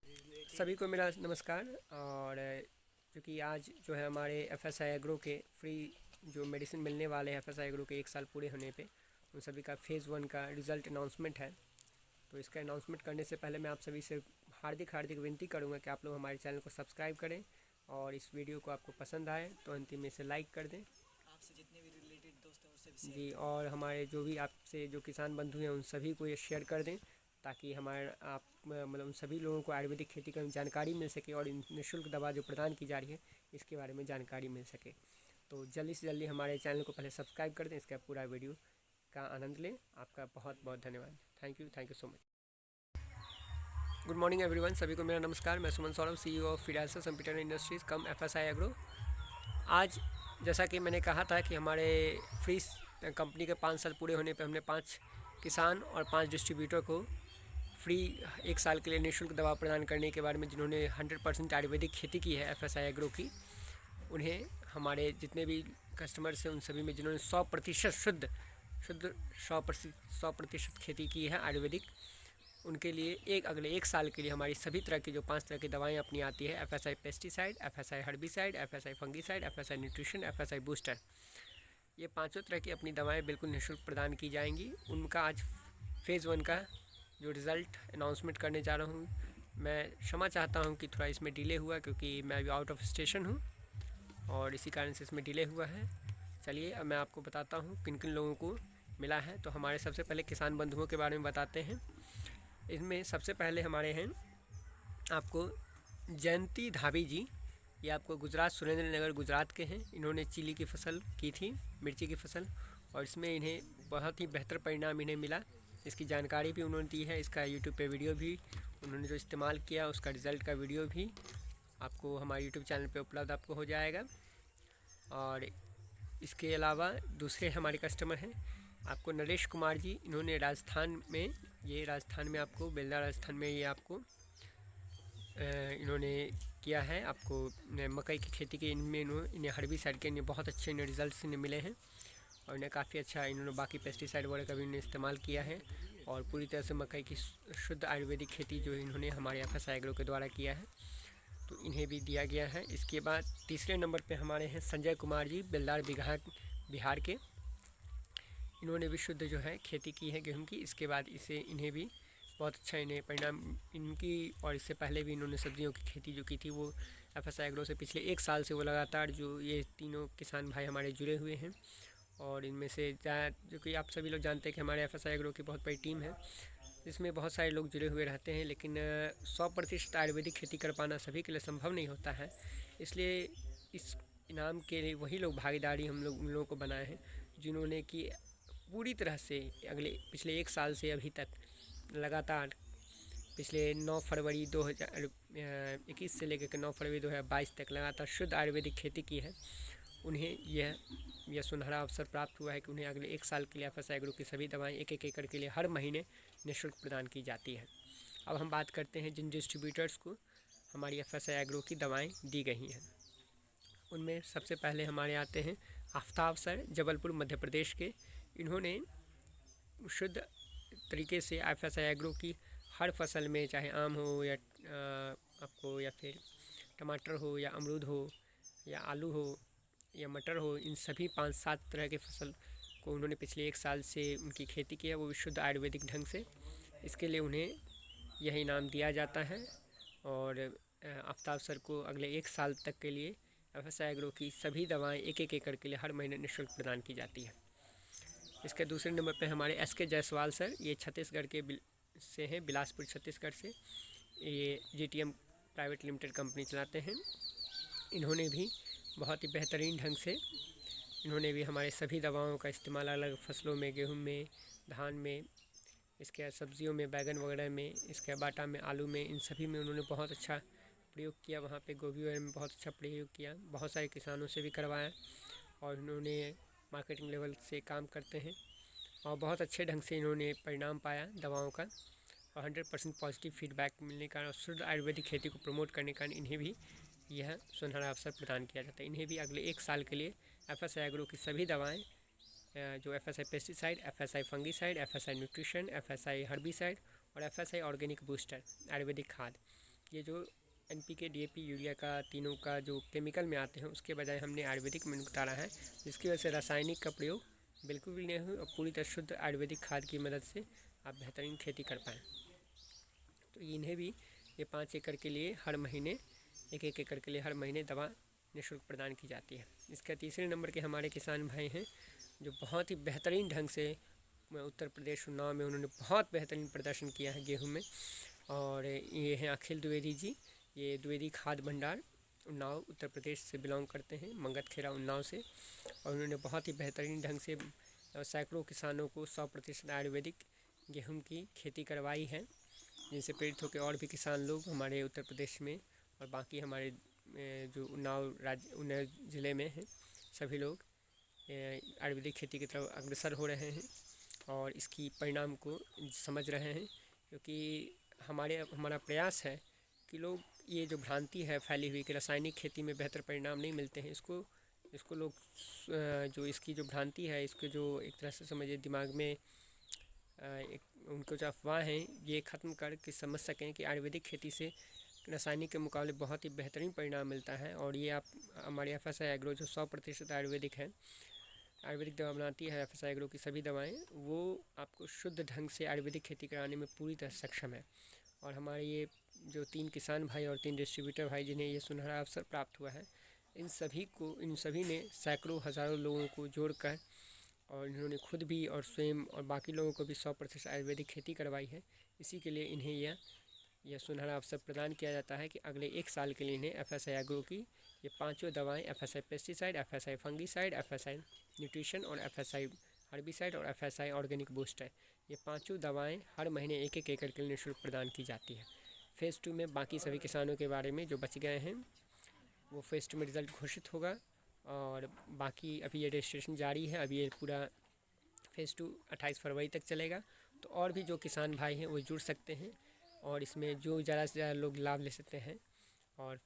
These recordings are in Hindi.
सभी को मेरा नमस्कार। और क्योंकि आज जो है हमारे एफएसआई एग्रो के फ्री जो मेडिसिन मिलने वाले हैं एफएसआई एग्रो के 1 साल पूरे होने पे, उन सभी का फ़ेज़ 1 का रिज़ल्ट अनाउंसमेंट है। तो इसका अनाउंसमेंट करने से पहले मैं आप सभी से हार्दिक विनती करूंगा कि आप लोग हमारे चैनल को सब्सक्राइब करें और इस वीडियो को आपको पसंद आए तो अंतिम में से लाइक कर दें। आपसे जितने भी रिलेटेड दोस्त हैं उससे भी शेयर जी, करें। और हमारे जो भी आपसे जो किसान बंधु हैं उन सभी को ये शेयर कर दें ताकि हमारे आप मतलब उन सभी लोगों को आयुर्वेदिक खेती की जानकारी मिल सके और निःशुल्क दवा जो प्रदान की जा रही है इसके बारे में जानकारी मिल सके। तो जल्दी से जल्दी हमारे चैनल को पहले सब्सक्राइब कर दें, इसका पूरा वीडियो का आनंद लें। आपका बहुत बहुत धन्यवाद। Thank you so much. Good morning everyone, सभी को मेरा नमस्कार। मैं Suman Saurabh, CEO of Fidalsus computer industries cum FSI agro. आज जैसा कि मैंने कहा था कि हमारे फ्री कंपनी के 5 साल पूरे होने पे हमने 5 किसान और 5 डिस्ट्रीब्यूटर को फ्री 1 साल के लिए निःशुल्क दवा प्रदान करने के बारे में, जिन्होंने 100% आयुर्वेदिक खेती की है एफएसआई एग्रो की, उन्हें हमारे जितने भी कस्टमर्स हैं उन सभी में जिन्होंने 100% शुद्ध 100% खेती की है आयुर्वेदिक, उनके लिए अगले 1 साल के लिए हमारी सभी तरह की जो 5 तरह की दवाएं अपनी आती है, FSI pesticide, FSI herbicide, FSI fungicide, FSI nutrition, FSI booster, ये 5 तरह की अपनी दवाएं बिल्कुल निःशुल्क प्रदान की जाएंगी। उनका आज फ़ेज़ 1 का जो रिज़ल्ट अनाउंसमेंट करने जा रहा हूँ। मैं क्षमा चाहता हूँ कि थोड़ा इसमें डिले हुआ क्योंकि मैं अभी आउट ऑफ स्टेशन हूँ और इसी कारण से इसमें डिले हुआ है। चलिए अब मैं आपको बताता हूँ किन किन लोगों को मिला है। तो हमारे सबसे पहले किसान बंधुओं के बारे में बताते हैं। इनमें सबसे पहले हमारे हैं आपको जयंती धाबी जी। ये आपको गुजरात, सुरेंद्र नगर गुजरात के हैं। इन्होंने चिली की फसल की थी, मिर्ची की फसल, और इसमें इन्हें बहुत ही बेहतर परिणाम इन्हें मिला। इसकी जानकारी भी उन्होंने दी है। इसका यूट्यूब पे वीडियो भी उन्होंने जो इस्तेमाल किया उसका रिज़ल्ट का वीडियो भी आपको हमारे यूट्यूब चैनल पे उपलब्ध आपको हो जाएगा। और इसके अलावा दूसरे हमारे कस्टमर हैं आपको नरेश कुमार जी। इन्होंने राजस्थान में आपको बेल्दा राजस्थान में ये आपको इन्होंने किया है आपको मकई की खेती के। इनमें इन्हें हर्बिसाइड के बहुत अच्छे इन्हें रिजल्ट्स इन्हें मिले हैं और इन्हें काफ़ी अच्छा इन्होंने बाकी पेस्टिसाइड वगैरह का भी इन्हें इस्तेमाल किया है और पूरी तरह से मकई की शुद्ध आयुर्वेदिक खेती जो इन्होंने हमारे एफएसआई एग्रो के द्वारा किया है, तो इन्हें भी दिया गया है। इसके बाद तीसरे नंबर पे हमारे हैं संजय कुमार जी, बेल्दार बिहार के। इन्होंने भी शुद्ध जो है खेती की है गेहूं की। इसके बाद इन्हें भी बहुत अच्छा इन्हें परिणाम इनकी, और इससे पहले भी इन्होंने सब्जियों की खेती जो की थी वो एफएसआई एग्रो से पिछले 1 साल से वो लगातार जो ये तीनों किसान भाई हमारे जुड़े हुए हैं। और इनमें से जो कि आप सभी लोग जानते हैं कि हमारे एफएसआई एग्रो की बहुत बड़ी टीम है, इसमें बहुत सारे लोग जुड़े हुए रहते हैं, लेकिन 100% आयुर्वेदिक खेती कर पाना सभी के लिए संभव नहीं होता है। इसलिए इस इनाम के लिए वही लोग भागीदारी हम लोग उन लोगों को बनाए हैं जिन्होंने कि पूरी तरह से पिछले 1 साल से अभी तक लगातार पिछले 9 फरवरी 2021 से लेकर 9 फरवरी 2022 तक लगातार शुद्ध आयुर्वेदिक खेती की है। उन्हें यह सुनहरा अवसर प्राप्त हुआ है कि उन्हें अगले 1 साल के लिए एफएसआई एग्रो की सभी दवाएं 1-1 एकड़ के लिए हर महीने निःशुल्क प्रदान की जाती है। अब हम बात करते हैं जिन डिस्ट्रीब्यूटर्स को हमारी एफएसआई एग्रो की दवाएं दी गई हैं। उनमें सबसे पहले हमारे आते हैं आफ्ताब सर, जबलपुर मध्य प्रदेश के। इन्होंने शुद्ध तरीके से एफएसआई एग्रो की हर फसल में, चाहे आम हो या आपको या फिर टमाटर हो या अमरूद हो या आलू हो या मटर हो, इन सभी 5-7 तरह के फसल को उन्होंने पिछले 1 साल से उनकी खेती की है, वो शुद्ध आयुर्वेदिक ढंग से। इसके लिए उन्हें यह इनाम दिया जाता है और आफ्ताब सर को अगले 1 साल तक के लिए एफएसआई एग्रो की सभी दवाएं 1-1 एकड़ के लिए हर महीने निःशुल्क प्रदान की जाती है। इसके दूसरे नंबर पे हमारे एसके जायसवाल सर, ये छत्तीसगढ़ के से हैं, बिलासपुर छत्तीसगढ़ से। ये जीटीएम प्राइवेट लिमिटेड कंपनी चलाते हैं। इन्होंने भी बहुत ही बेहतरीन ढंग से इन्होंने भी हमारे सभी दवाओं का इस्तेमाल अलग फसलों में, गेहूं में, धान में, इसके सब्जियों में, बैगन वगैरह में, इसके बाटा में, आलू में, इन सभी में उन्होंने बहुत अच्छा प्रयोग किया। वहाँ पे गोभी वगैरह में बहुत अच्छा प्रयोग किया, बहुत सारे किसानों से भी करवाया और उन्होंने मार्केटिंग लेवल से काम करते हैं और बहुत अच्छे ढंग से इन्होंने परिणाम पाया दवाओं का और 100% पॉजिटिव फीडबैक मिलने का और शुद्ध आयुर्वेदिक खेती को प्रमोट करने का इन्हें भी यह सुनहरा अवसर प्रदान किया जाता है। इन्हें भी अगले 1 साल के लिए एफएसआई एग्रो की सभी दवाएं जो FSI pesticide, FSI fungicide, FSI nutrition, FSI herbicide और एफएसआई ऑर्गेनिक बूस्टर आयुर्वेदिक खाद, ये जो NPK DAP यूरिया का तीनों का जो केमिकल में आते हैं उसके बजाय हमने आयुर्वेदिक में उतारा है, जिसकी वजह से रासायनिक का प्रयोग बिल्कुल भी नहीं हुई और पूरी तरह शुद्ध आयुर्वेदिक खाद की मदद से आप बेहतरीन खेती कर पाएँ। तो इन्हें भी ये 5 एकड़ के लिए हर महीने 1-1 एकड़ के लिए हर महीने दवा निःशुल्क प्रदान की जाती है। इसका तीसरे नंबर के हमारे किसान भाई हैं जो बहुत ही बेहतरीन ढंग से उत्तर प्रदेश उन्नाव में उन्होंने बहुत बेहतरीन प्रदर्शन किया है गेहूं में, और ये हैं अखिल द्विवेदी जी। ये द्विवेदी खाद भंडार उन्नाव उत्तर प्रदेश से बिलोंग करते हैं, मंगतखेड़ा उन्नाव से, और उन्होंने बहुत ही बेहतरीन ढंग से सैकड़ों किसानों को 100% आयुर्वेदिक गेहूं की खेती करवाई है, जिनसे प्रेरित होकर और भी किसान लोग हमारे उत्तर प्रदेश में और बाकी हमारे जो उन्नाव ज़िले में हैं सभी लोग आयुर्वेदिक खेती की तरफ अग्रसर हो रहे हैं और इसकी परिणाम को समझ रहे हैं, क्योंकि हमारा प्रयास है कि लोग ये जो भ्रांति है फैली हुई कि रासायनिक खेती में बेहतर परिणाम नहीं मिलते हैं, इसको लोग जो इसकी जो भ्रांति है इसको जो एक तरह से समझिए दिमाग में उनको जो अफवाह हैं ये ख़त्म करके समझ सकें कि आयुर्वेदिक खेती से रासायनिक के मुकाबले बहुत ही बेहतरीन परिणाम मिलता है। और ये आप हमारे FSI एग्रो जो 100% आयुर्वेदिक है, आयुर्वेदिक दवा बनाती है FSI एग्रो की सभी दवाएं, वो आपको शुद्ध ढंग से आयुर्वेदिक खेती कराने में पूरी तरह सक्षम है। और हमारे ये जो 3 किसान भाई और 3 डिस्ट्रीब्यूटर भाई जिन्हें ये सुनहरा अवसर प्राप्त हुआ है, इन सभी ने सैकड़ों हज़ारों लोगों को जोड़कर और इन्होंने खुद भी और स्वयं और बाकी लोगों को भी 100% आयुर्वेदिक खेती करवाई है। इसी के लिए इन्हें यह सुनहरा अवसर प्रदान किया जाता है कि अगले 1 साल के लिए इन्हें FSI एग्रो की ये 5 दवाएं FSI pesticide, FSI fungicide, FSI nutrition और FSI हर्बिसाइड और FSI ऑर्गेनिक बूस्टर, ये 5 दवाएं हर महीने 1-1 एकड़ के लिए निःशुल्क प्रदान की जाती है। फ़ेज़ 2 में बाकी सभी किसानों के बारे में जो बच गए हैं वो फ़ेज़ 2 में रिज़ल्ट घोषित होगा, और बाकी अभी ये रजिस्ट्रेशन जारी है। अभी ये पूरा फ़ेज़ 2 28 फरवरी तक चलेगा, तो और भी जो किसान भाई हैं वो जुड़ सकते हैं और इसमें जो ज़्यादा से ज़्यादा लोग लाभ ले सकते हैं। और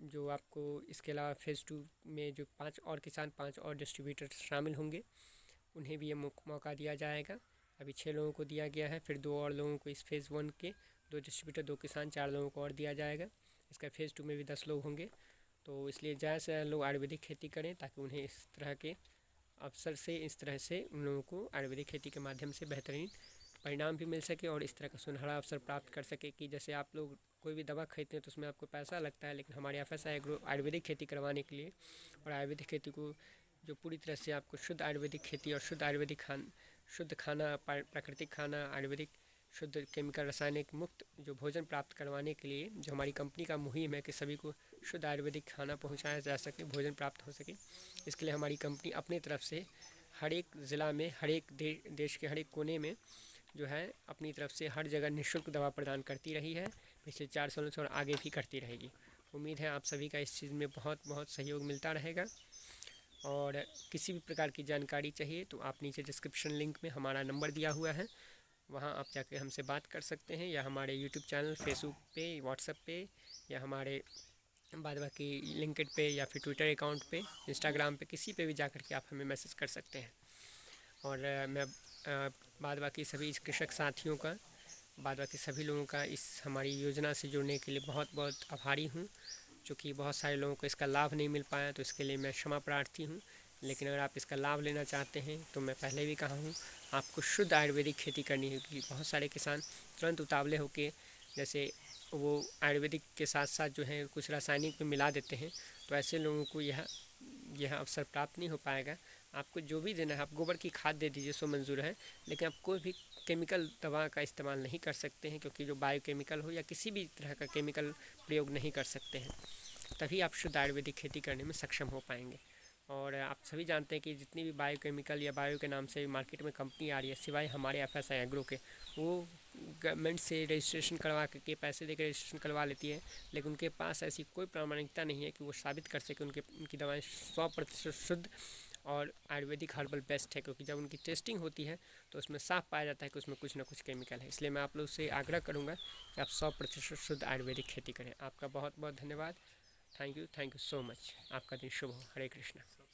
जो आपको इसके अलावा फ़ेज़ 2 में जो 5 और किसान 5 और डिस्ट्रीब्यूटर शामिल होंगे उन्हें भी ये मौका दिया जाएगा। अभी 6 लोगों को दिया गया है, फिर 2 और लोगों को इस फ़ेज़ 1 के 2 डिस्ट्रीब्यूटर 2 किसान 4 लोगों को और दिया जाएगा। इसका फ़ेज़ 2 में भी 10 लोग होंगे। तो इसलिए ज़्यादा से ज़्यादा लोग आयुर्वेदिक खेती करें ताकि उन्हें इस तरह के अवसर से इस तरह से उन लोगों को आयुर्वेदिक खेती के माध्यम से बेहतरीन परिणाम भी मिल सके और इस तरह का सुनहरा अवसर प्राप्त कर सके कि जैसे आप लोग कोई भी दवा खरीदते हैं तो उसमें आपको पैसा लगता है, लेकिन हमारे FSI एग्रो आयुर्वेदिक खेती करवाने के लिए और आयुर्वेदिक खेती को जो पूरी तरह से आपको शुद्ध आयुर्वेदिक खेती और शुद्ध खाना, प्राकृतिक खाना, आयुर्वेदिक शुद्ध केमिकल रासायनिक मुक्त जो भोजन प्राप्त करवाने के लिए जो हमारी कंपनी का मुहिम है कि सभी को शुद्ध आयुर्वेदिक खाना पहुंचाया जा सके, भोजन प्राप्त हो सके, इसके लिए हमारी कंपनी अपनी तरफ से हर एक ज़िला में, हर एक देश के हर एक कोने में जो है अपनी तरफ से हर जगह निःशुल्क दवा प्रदान करती रही है पिछले 4 सालों से और आगे भी करती रहेगी। उम्मीद है आप सभी का इस चीज़ में बहुत बहुत सहयोग मिलता रहेगा। और किसी भी प्रकार की जानकारी चाहिए तो आप नीचे डिस्क्रिप्शन लिंक में हमारा नंबर दिया हुआ है, वहाँ आप जाके हमसे बात कर सकते हैं, या हमारे यूट्यूब चैनल, फेसबुक पे, व्हाट्सएप पे, या हमारे बाद बाकी लिंक्डइन पे, या फिर ट्विटर अकाउंट पे, इंस्टाग्राम पे, किसी पे भी जाकर के आप हमें मैसेज कर सकते हैं। और मैं बाद बाकी सभी कृषक साथियों का, बाद बाकी सभी लोगों का इस हमारी योजना से जुड़ने के लिए बहुत बहुत आभारी हूँ, क्योंकि बहुत सारे लोगों को इसका लाभ नहीं मिल पाया, तो इसके लिए मैं क्षमा प्रार्थी हूँ। लेकिन अगर आप इसका लाभ लेना चाहते हैं तो मैं पहले भी कहा हूँ, आपको शुद्ध आयुर्वेदिक खेती करनी होगी। बहुत सारे किसान तुरंत उतावले होकर जैसे वो आयुर्वेदिक के साथ साथ जो है कुछ रासायनिक भी मिला देते हैं, तो ऐसे लोगों को यह अवसर प्राप्त नहीं हो पाएगा। आपको जो भी देना है, आप गोबर की खाद दे दीजिए, सो मंजूर है, लेकिन आप कोई भी केमिकल दवा का इस्तेमाल नहीं कर सकते हैं, क्योंकि जो बायोकेमिकल हो या किसी भी तरह का केमिकल प्रयोग नहीं कर सकते हैं, तभी आप शुद्ध आयुर्वेदिक खेती करने में सक्षम हो पाएंगे। और आप सभी जानते हैं कि जितनी भी बायोकेमिकल या बायो के नाम से मार्केट में कंपनी आ रही है, सिवाय हमारे FSI एग्रो के, वो गवर्नमेंट से रजिस्ट्रेशन करवा के पैसे देकर रजिस्ट्रेशन करवा लेती है, लेकिन उनके पास ऐसी कोई प्रामाणिकता नहीं है कि वो साबित कर सके उनकी दवाएं 100% शुद्ध और आयुर्वेदिक हर्बल बेस्ट है। क्योंकि जब उनकी टेस्टिंग होती है तो उसमें साफ पाया जाता है कि उसमें कुछ ना कुछ केमिकल है। इसलिए मैं आप लोग से आग्रह करूँगा कि आप 100% शुद्ध आयुर्वेदिक खेती करें। आपका बहुत बहुत धन्यवाद। Thank you so much. आपका दिन शुभ हो। हरे कृष्णा।